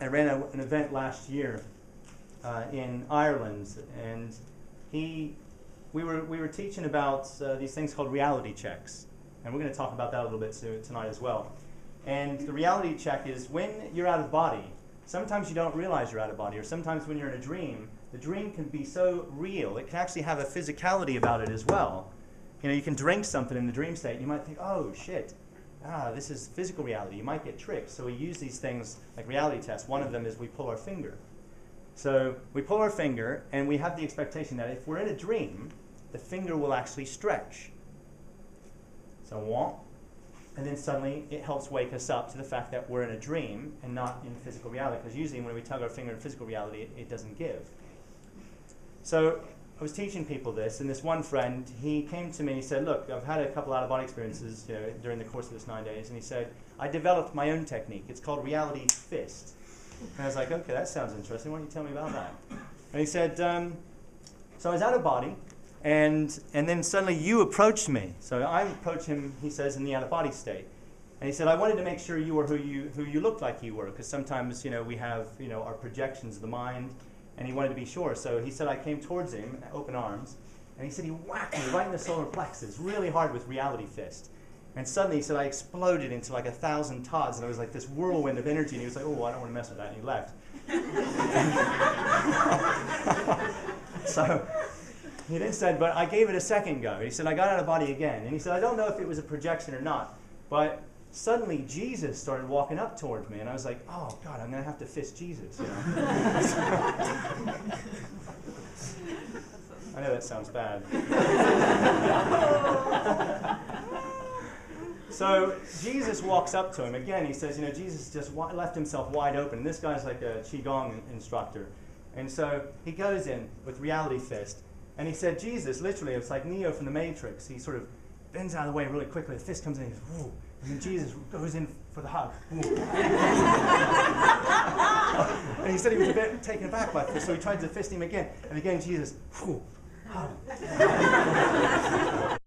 I ran an event last year in Ireland, and we were teaching about these things called reality checks, and we're going to talk about that a little bit tonight as well. And the reality check is when you're out of body. Sometimes you don't realize you're out of body, or sometimes when you're in a dream, the dream can be so real, it can actually have a physicality about it as well. You know, you can drink something in the dream state, and you might think, oh, shit, this is physical reality. You might get tricked. So we use these things like reality tests. One of them is we pull our finger. So we pull our finger, and we have the expectation that if we're in a dream, the finger will actually stretch. So womp. And then suddenly it helps wake us up to the fact that we're in a dream and not in physical reality. Because usually when we tug our finger in physical reality, it doesn't give. So I was teaching people this, and this one friend, he came to me and he said, look, I've had a couple out-of-body experiences during the course of this 9 days. And he said, I developed my own technique. It's called reality fist. And I was like, okay, that sounds interesting. Why don't you tell me about that? And he said, so I was out of body. And then suddenly you approached me. So I approached him, he says, in the out-of-body state. And he said, I wanted to make sure you were who you looked like you were, because sometimes we have our projections of the mind, and he wanted to be sure. So he said I came towards him, open arms, and he said he whacked me right in the solar plexus, really hard with reality fist. And suddenly he said I exploded into like 1,000 Todds, and it was like this whirlwind of energy, and he was like, oh, I don't want to mess with that, and he left. So he then said, but I gave it a second go. He said, I got out of body again. And he said, I don't know if it was a projection or not, but suddenly Jesus started walking up towards me. And I was like, oh, God, I'm going to have to fist Jesus. I know that sounds bad. So Jesus walks up to him. Again, he says, Jesus just left himself wide open. This guy's like a Qigong instructor. And so he goes in with reality fist. And he said, Jesus, literally, it's like Neo from the Matrix. He sort of bends out of the way really quickly. The fist comes in, and he goes, whoa. And then Jesus goes in for the hug. And he said he was a bit taken aback by this, so he tried to fist him again. And again, Jesus, hug.